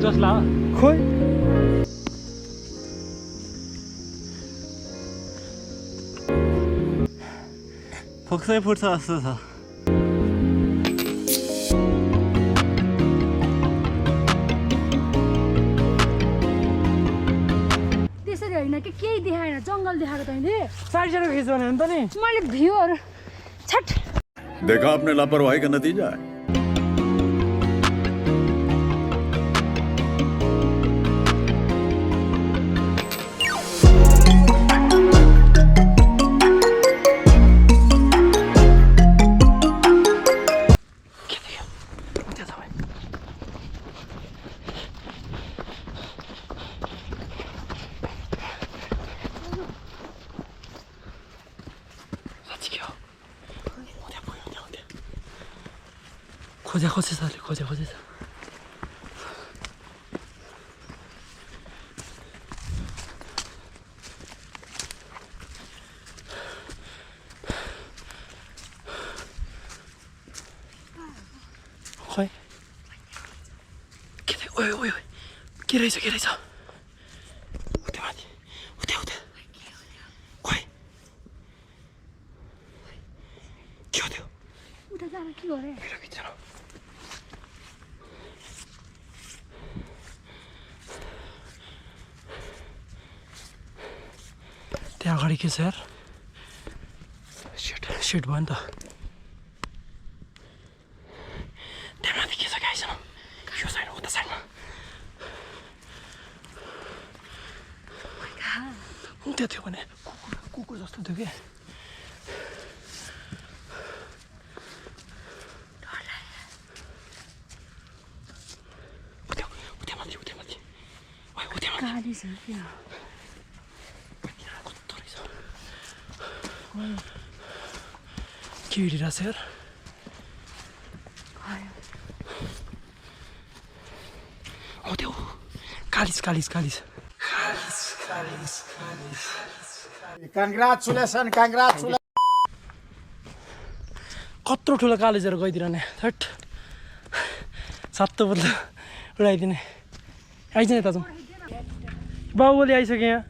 जसला खोइ फोक्सै फुट्छ जस्तो छ त्यसरी होइन कि केही देखाएन जङ्गल देखाएको तैँले साइड साइड खिच्छ भने नि त नि मैले भ्यूहरू छट देखा आपने लापरवाही का नतीजा है खोजेछ अरे खोजेछ खोइ के ओइ ओइ ओइ के रहेछ उतै माथि उतै खोइ के हो त्यो उता जान के गरे त्यहाँ अगाडि के छ यार सेट भयो नि त त्यहाँ माथि के छ गाइस यो साइड उता साइडमा त्यो थियो भने कुकुर जस्तो थियो कि उता माथि के हिँडिरहेछ यार हो त्यो कालिस Congratulations. कत्रो ठुलो कालेजहरू गइदिरहने थट सातो बदला उडाइदिने आइज नि दाजु बाबुले आइसक्यो यहाँ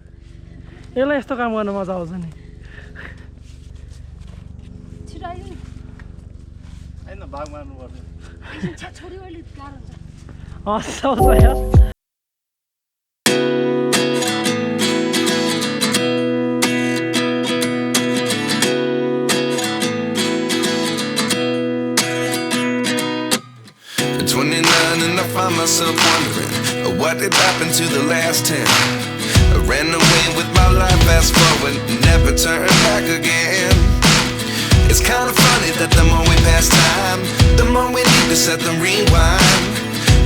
यसलाई यस्तो काम गर्न मजा आउँछ नि छिटो भाग मार्नु पर्छ छोरी अहिले गाह्रो हस् यार And I find myself wondering what did happen to the last 10. I ran away with my life, fast forward, never turn back again. It's kind of funny that the more we pass time, the more we need to set the rewind.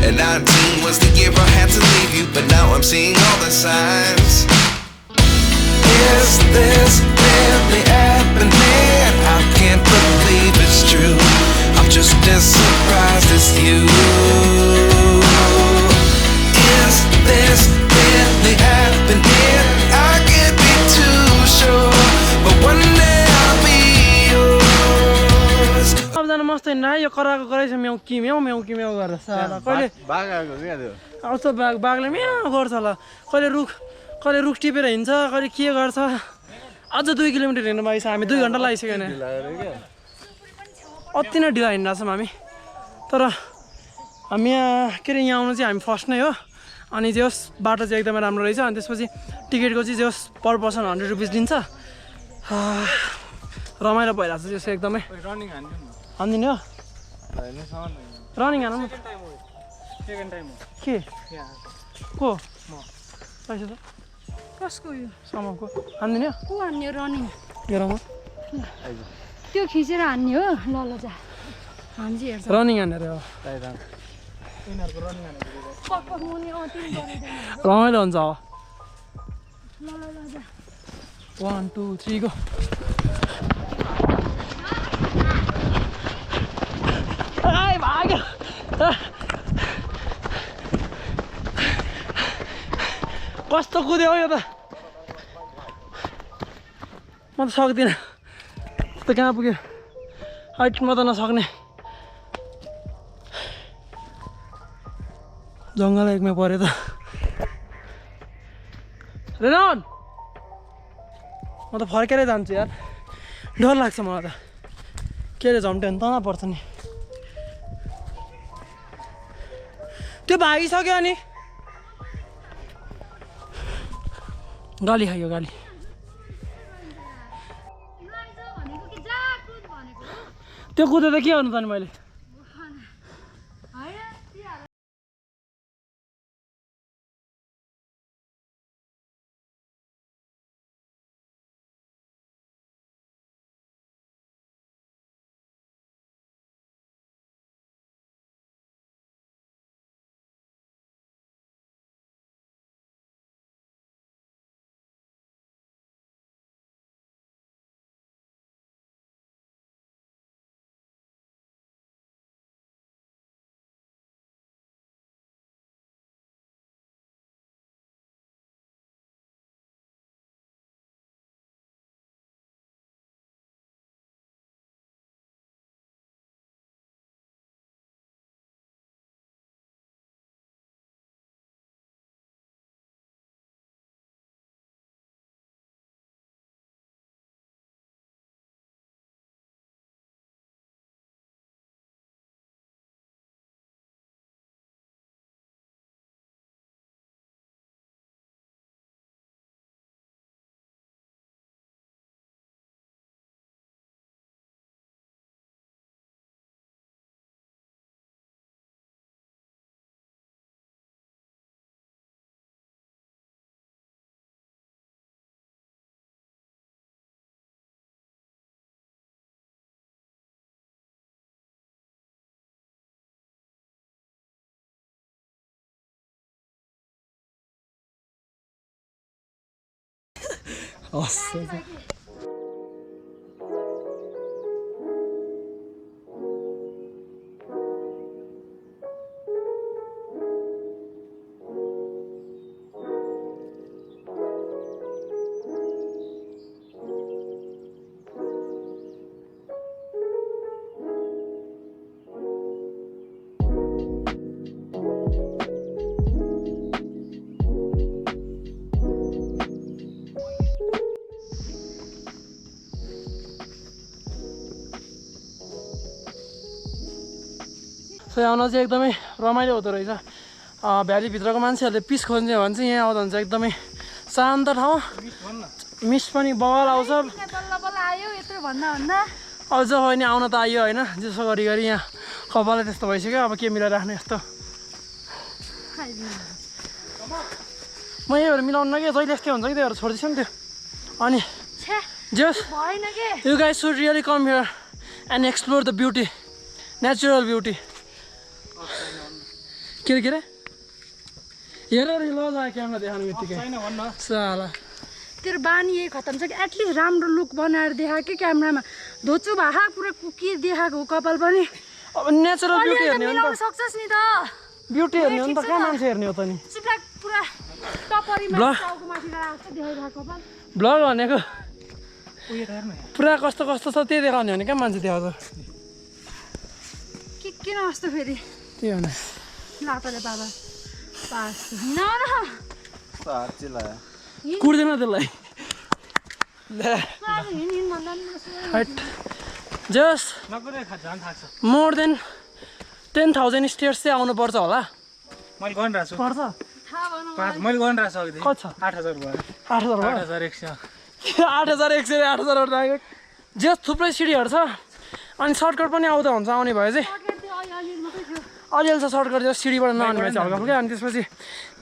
And 19 was the year I had to leave you, but now I'm seeing all the signs. Is this really happening? I can't believe it's true. I'm just as surprised as you. Is this really happening? I can't be too sure, but one day I'll be yours. सबजना मस्त हिँड्न यो कराएको कराइछ म्याउकी म्याउ गरेर साला कहिले भाग आएको क्या त्यो आउँछ बाघले म्याउ गर्छ होला कहिले रुख टिपेर हिँड्छ कहिले के गर्छ अझ 2 किलोमिटर हिँड्नु बाँकी छ हामी 2 घन्टा लागिसक्यो नि अति नै ढिला हिँडिरहेको छौँ हामी तर हामी यहाँ के अरे यहाँ आउनु चाहिँ हामी फर्स्ट नै हो अनि जे होस् बाटो चाहिँ एकदमै राम्रो रहेछ अनि त्यसपछि टिकटको चाहिँ जे होस् पर पर्सन 100 रुपिस दिन्छ रमाइलो भइरहेको छ त्यसो एकदमै रनिङ हान्दिने हो रनिङ हान सेकेन्ड टाइम के को म पैसा त कसको यो समको हान्दिने को हान्ने रनिङ हेरौँ त्यो खिचेर हान्ने हो ल ल जा हान्छ हेर्छ रनिङ हानेर हो यिनीहरूको रनिङ पक्क मुनि तिमी गरिदिनु रमाइलो हुन्छ हो ल ल ल जा 1 2 3 गो आइ भाग्यो कस्तो कुद्यो यो त म त सक्दिनँ त कहाँ पुग्यो हाइटमा त नसक्ने जङ्गल एकमै पऱ्यो त रेनन म त फर्केरै जान्छु यार डर लाग्छ मलाई त के अरे झम्ट्यो भने तना पर्छ नि त्यो भागिसक्यो अनि गाली खायो गाली त्यो कुदे त के गर्नु त नि मैले आउन चाहिँ एकदमै रमाइलो हुँदो रहेछ भ्यालीभित्रको मान्छेहरूले पिस खोज्ने भने चाहिँ यहाँ आउँदा हुन्छ एकदमै शान्त ठाउँ मिस पनि बवाल आउँछ अझ पनि आउन त आइयो होइन जसो गरी गरी यहाँ कपालै त्यस्तो भइसक्यो अब के मिलाएर राख्ने यस्तो म यहीहरू मिलाउनु कि जहिले यस्तै हुन्छ कि त्योहरू छोड्दैछ नि त्यो अनि जस you guys should really come here and explore the beauty natural beauty के अरे हेरेर लजायो क्यामेरा देखाउनु बित्तिकै साला तेरो बानी यही खतम छ कि एटलिस्ट राम्रो लुक बनाएर देखायो कि क्यामेरामा धोचु भाहा पुरा कुकी देखाएको कपाल पनि अब नेचुरल ब्युटी हेर्ने हो नि त सक्छस् नि त ब्युटी हेर्ने हो नि त कहाँ मान्छे हेर्ने हो त नि चिप्लाक पुरा टपरीमा टाउको माथि राखेको देखाइरहेको कपाल ब्लग भनेको पुरा कस्तो कस्तो छ त्यही देखाउने हो नि कहाँ मान्छे देखाउँछ के किन कस्तो फेरि त्यही हो नि लातले बाबा पास न साँच्चै लायो कुर्दैन त्यसलाई जस मोर देन 10,000 स्टेयर्स चाहिँ आउनुपर्छ होला मैले गरिरहेको छु पर्छ मैले गरिरहेको छु अघि कति छ 8,000 भयो 8,000 भयो 8,100 8,100 8,000 जस थुप्रै सिडीहरू छ अनि सर्टकट पनि आउँदा हुन्छ आउने भयो चाहिँ अलिअलि छ सर्टकट जस सिडीबाट नआउने भएछ हल्का फुल्का अनि त्यसपछि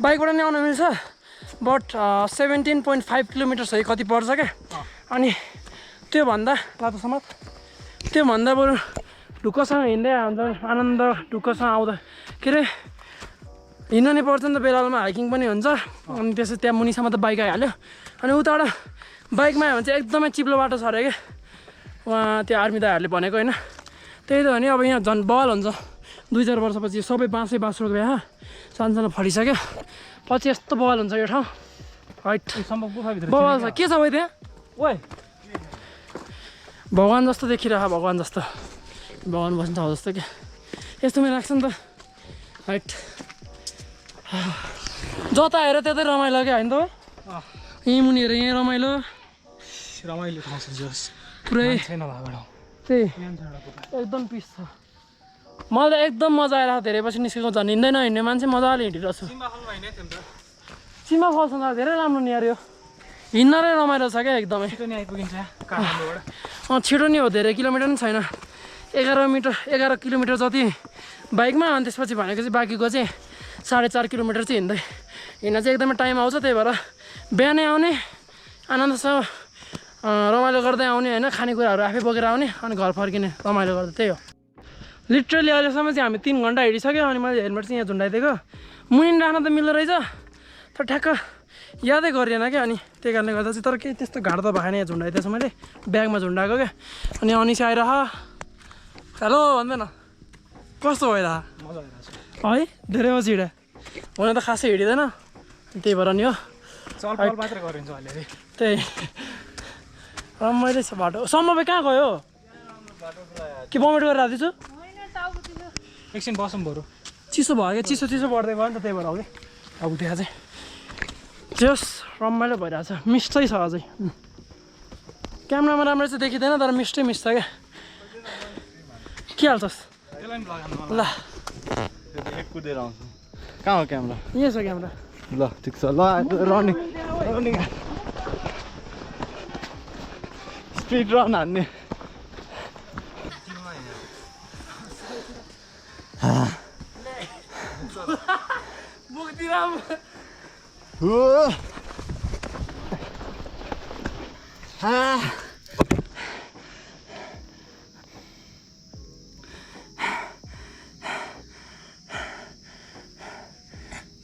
बाइकबाट नै आउनु मिल्छ बट 17.5 किलोमिटर है कति पर्छ क्या अनि त्योभन्दा तातो समात त्योभन्दा बरु ढुक्कसँग हिँड्दै हुन्छ आनन्द ढुक्कसँग आउँदा के अरे हिँड्नु नै पर्छ नि त बेलामा हाइकिङ पनि हुन्छ अनि त्यसपछि त्यहाँ मुनिसम्म त बाइक आइहाल्यो अनि उताबाट बाइकमा आयो भने चाहिँ एकदमै चिप्लो बाटो छ अरे क्या उहाँ त्यो आर्मी दाइहरूले भनेको होइन त्यही त हो नि अब यहाँ झन् बल हुन्छ 2-4 वर्षपछि सबै बाँसै बाँस रोक्यो यहाँ सानो फलिसक्यो पछि यस्तो बवाल हुन्छ यो ठाउँ हाइट बवाल छ के छ भाइ त्यहाँ ओए भगवान् जस्तो देखिरह भगवान् जस्तो भगवान् बस्नु ठाउँ जस्तो क्या यस्तोमै राख्छ नि त हाइट जता हेर त्यतै रमाइलो क्या होइन त यहीँ मुनि हेर यहीँ रमाइलो रमाइलो ठाउँ छ जस पुरै छैन भएको त्यही एकदम पिस छ मलाई एकदम मजा आइरहेको धेरै पछि निस्केको झन् हिँड्दैन हिँड्ने मान्छे मजाले हिँडिरहेको छु सीमा फल्छ धेरै राम्रो नि यार यो हिँड्नरै रमाइलो छ क्या एकदमै छिटो नि आइपुगिन्छ काठमाडौँबाट छिटो नि हो धेरै किलोमिटर पनि छैन 11 किलोमिटर जति बाइकमा अनि त्यसपछि भनेको चाहिँ बाँकीको चाहिँ 4.5 किलोमिटर चाहिँ हिँड्न चाहिँ एकदमै टाइम आउँछ त्यही भएर बिहानै आउने आनन्दसँग रमाइलो गर्दै आउने होइन खानेकुराहरू आफै बोकेर आउने अनि घर फर्किने रमाइलो गर्दा त्यही हो लिटरली अहिलेसम्म चाहिँ हामी 3 घन्टा हिँडिसक्यो अनि मैले हेलमेट चाहिँ यहाँ झुन्डाइदिएको मुनि राख्न त मिल्दो रहेछ तर ठ्याक्क यादै गरिएन क्या अनि त्यही कारणले गर्दा चाहिँ तर केही त्यस्तो घाट त भएन यहाँ झुन्डाइदिएछ मैले ब्यागमा झुन्डाएको क्या अनि अनिस आइरह हेलो भन्दैन कस्तो भइरह मजा आइरहेछ है धेरै पछि हिँडे हुन त खासै हिँडिँदैन त्यही भएर नि हो चलपल मात्रै गरिन्छ अहिले त्यही रमाइलो छ बाटो सम्म कहाँ गयो के बमेट गरेर राख्दैछु एकछिन बसौँ बरु चिसो भयो क्या चिसो बढ्दै गयो नि त त्यही भएर हो कि अब त्यहाँ चाहिँ जस रमाइलो भइरहेछ मिस्टै छ अझै क्यामेरामा राम्रो चाहिँ देखिँदैन तर मिस्टै मिस्छ क्या के हाल्छस् ल एक कुदेर आउँछु कहाँ हो क्यामेरा यहीँ छ क्यामेरा ल ठिक छ ल रनिङ स्पिड रन हान्ने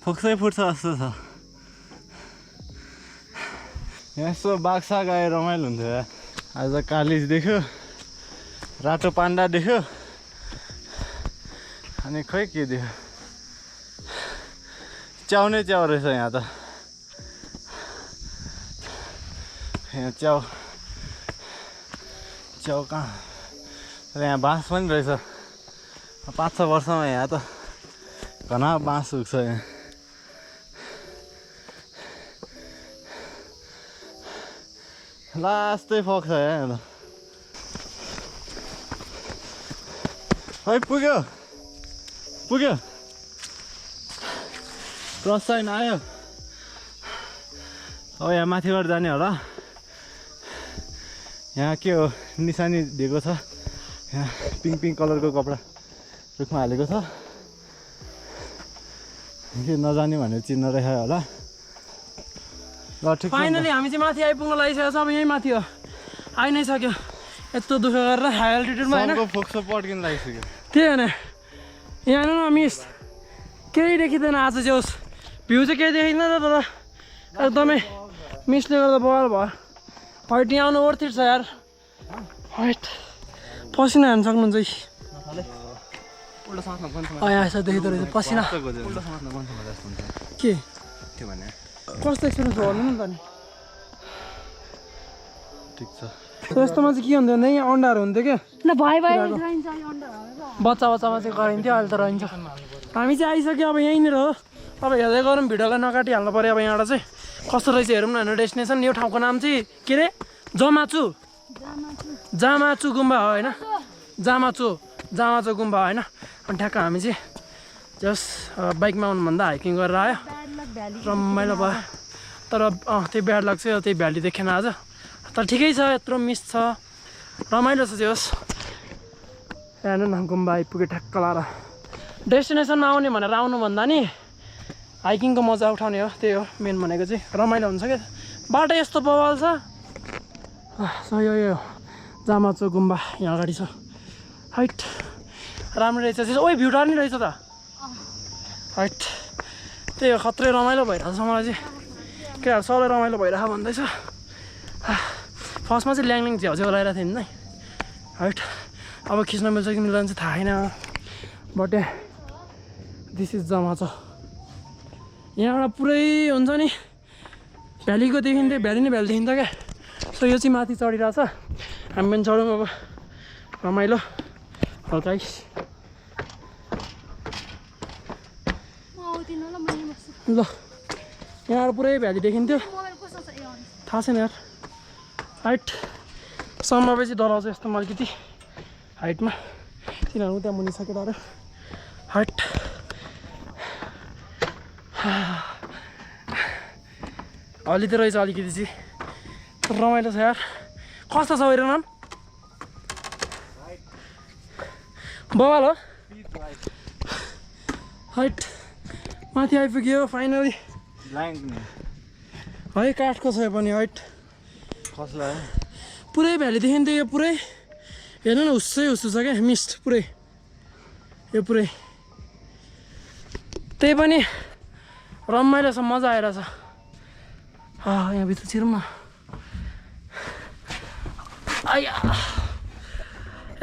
फोक्सै फुट्छ जस्तो छ यहाँ यसो बाघसाग आएर रमाइलो हुन्थ्यो यार आज कालिज देख्यो रातो पान्डा देख्यो अनि खोइ के देख्यो च्याउ नै च्याउ रहेछ यहाँ त यहाँ च्याउ कहाँ र यहाँ बाँस पनि रहेछ 5-6 वर्षमा यहाँ त घना बाँस उग्छ यहाँ लास्टै फोक छ यहाँ त है पुग्यो क्रस साइन आयो अब यहाँ माथिबाट जाने होला यहाँ के हो निशानी दिएको छ यहाँ पिङ्क कलरको कपडा रुखमा हालेको छ के नजाने भनेर चिन्ह रहेछ होला ल ठिक छ फाइनली हामी चाहिँ माथि आइपुग्न लागिसकेको छ अब यहीँ माथि हो आइ नै सक्यो यत्रो दुःख गरेर हाई अल्टिट्युडमा होइन फोक्सो पड्किन लागिसक्यो त्यही होइन यहाँ हेर्नु न मिस केही देखिँदैन आज चाहिँ होस् भ्यू चाहिँ केही देखिँदैन तर एकदमै मिसले गर्दा बवाल भयो हाइट यहाँ आउनु वर्थ इट छ यार हाइट पसिना हान्न सक्नुहुन्छ आएछ देखिँदो रहेछ पसिना के कस्तो एक्सपिरियन्स भयो भन्नु न त नि ठिक छ त्यस्तोमा चाहिँ के हुन्थ्यो भने यहाँ अन्डाहरू हुन्थ्यो क्या ल भयो बच्चामा चाहिँ गरिन्थ्यो अहिले त रहन्छ हामी चाहिँ आइसक्यो अब यहीँनिर हो अब हेर्दै गरौँ भिडियोलाई नकाटिहाल्नु पऱ्यो अब यहाँबाट चाहिँ कस्तो रहेछ हेरौँ न होइन डेस्टिनेसन यो ठाउँको नाम चाहिँ के अरे जामाचु गुम्बा हो होइन जामाचु गुम्बा होइन अनि ठ्याक्क हामी चाहिँ जस्ट बाइकमा आउनुभन्दा हाइकिङ गरेर आयो रमाइलो भयो तर त्यही ब्याड लाग्छ त्यही भ्याली देखेन आज तर ठिकै छ यत्रो मिस छ रमाइलो छ होस् हेर्नु न गुम्बा आइपुग्यो ठ्याक्क लाएर डेस्टिनेसनमा आउने भनेर आउनुभन्दा नि हाइकिङको मजा उठाउने हो त्यही हो मेन भनेको चाहिँ रमाइलो हुन्छ क्या बाटो यस्तो बवाल छ यो जामाचो गुम्बा यहाँ अगाडि छ हाइट राम्रो रहेछ ओइ भ्यू टार्ने रहेछ त हाइट त्यही हो खत्रै रमाइलो भइरहेको छ मलाई चाहिँ के सबैलाई रमाइलो भइरहेको भन्दैछ फर्स्टमा चाहिँ ल्याङ झ्याउ लगाइरहेको थिएँ नि हाइट अब खिच्न मिल्छ कि मिल्दैन चाहिँ थाहा छैन बट दिस इज जमाचो यहाँबाट पुरै हुन्छ नि भ्यालीको देखिन्थ्यो भ्याली नै भ्याली देखिन्थ्यो क्या सो यो चाहिँ माथि चढिरहेछ हामी पनि चढौँ अब रमाइलो हल्का ल यहाँ पुरै भ्याली देखिन्थ्यो थाहा छैन यार हाइट सम्मपछि डराउँछ यस्तो म अलिकति हाइटमा तिनीहरू त्यहाँ मुनि छ केटाहरू हाइट अलि त रहेछ अलिकति चाहिँ रमाइलो छ यार कस्तो छ हेर न बवाल हो हाइट माथि आइपुग्यो फाइनली है काठको छ यो पनि हाइट कसलाई पुरै भ्याली देखिन्थ्यो यो पुरै हेर्नु न हुस्सै हुस्सु छ क्या मिस्ट पुरै यो पुरै त्यही पनि रमाइलो छ मजा आइरहेछ यहाँभित्र छिरौँ न आया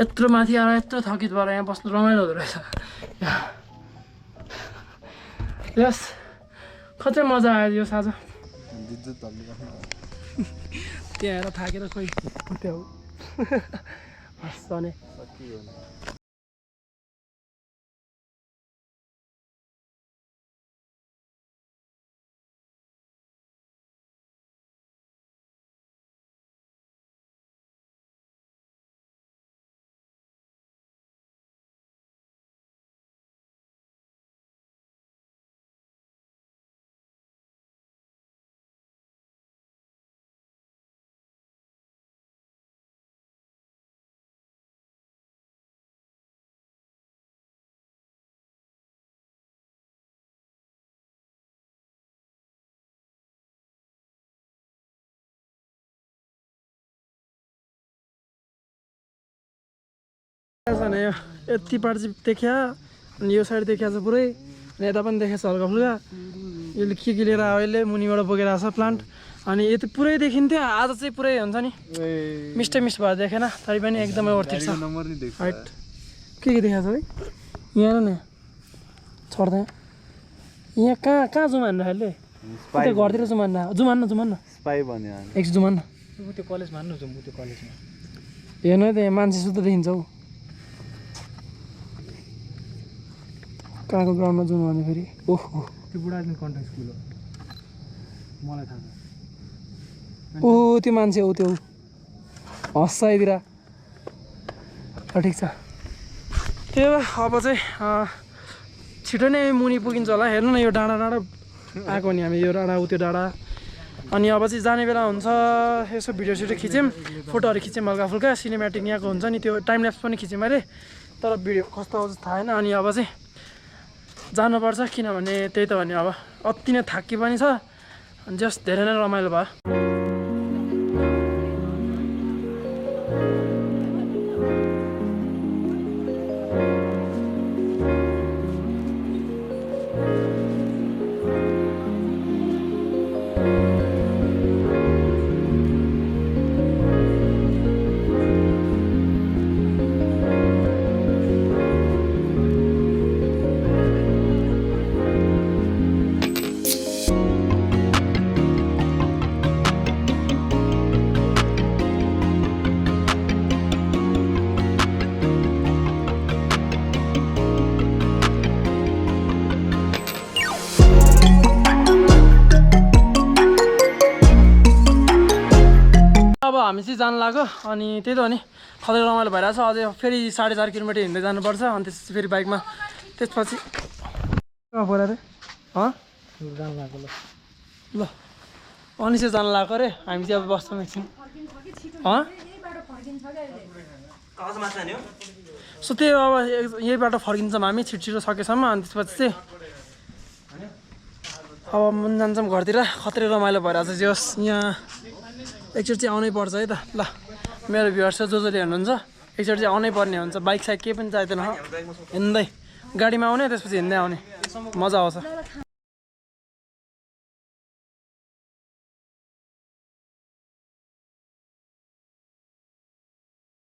यत्रो माथि आएर यत्रो थकित भएर यहाँ बस्नु रमाइलो हुँदो रहेछ यस कतै मजा आयो यो साँझ त्यहाँ आएर थाकेर खोइ त्यो हस्ने यो यति पार्ट चाहिँ देखिया अनि यो साइड देखिया छ पुरै अनि यता पनि देखेको छ हल्का फुल्का यसले के लिएर आयो यसले मुनिबाट बोकेर आएको छ प्लान्ट अनि यो त पुरै देखिन्थ्यो आज चाहिँ पुरै हुन्छ नि मिस्टै मिस्ट भएर देखेन तरै पनि एकदमै वर्थिट छ हाइट के देखाएको छ है यहाँ न छोड्दा यहाँ कहाँ जुमान अहिले त्यो घरतिर जुमान न स्पाई भन्यो एकछिन जुमान न त्यो कलेज मान्नु छ म त्यो कलेजमा हेर्नु है त्यहाँ मान्छे सुत्दा देखिन्छ हौ कहाँको ग्राउन्डमा जाउँ भने फेरि ओहो त्यो बुढाजन कन्ट्याक्ट स्कुल हो मलाई थाहा छ ओ त्यो मान्छे हो त्यो हस्साइदिएर ठिक छ त्यो अब चाहिँ छिटो नै मुनि पुगिन्छ होला हेर्नु न यो डाँडा आएको नि हामी यो डाँडा उ त्यो डाँडा अनि अब चाहिँ जाने बेला हुन्छ यसो भिडियो खिच्यौँ फोटोहरू खिच्यौँ हल्का फुल्का सिनेमेटिक यहाँको हुन्छ नि त्यो टाइम ल्याप्स पनि खिचेँ मैले तर भिडियो कस्तो आउँछ थाहा छैन अनि अब चाहिँ जानुपर्छ किनभने त्यही त भने अब अति नै थाकी पनि छ अनि जस्ट धेरै नै रमाइलो भयो अब हामी चाहिँ जानु लाग्यो अनि त्यही त हो नि खतरा रमाइलो भइरहेछ अझै फेरि 4.5 किलोमिटर हिँड्दै जानुपर्छ अनि त्यसपछि फेरि बाइकमा त्यसपछि पऱ्यो अरे जानु लाग्यो ल अनि चाहिँ जानु लाग्यो अरे हामी चाहिँ अब बस्छौँ एकछिन सो त्यही अब यही बाटो फर्किन्छौँ हामी छिटो सकेसम्म अनि त्यसपछि चाहिँ अब मन जान्छौँ घरतिर खतरै रमाइलो भइरहेछ जे होस् यहाँ एकचोटि चाहिँ आउनै पर्छ है त ल मेरो भ्युअर्स जसले हेर्नुहुन्छ एकचोटि चाहिँ आउनै पर्ने हुन्छ बाइक साइक केही पनि चाहिँदैन हिँड्दै गाडीमा आउने त्यसपछि हिँड्दै आउने मजा आउँछ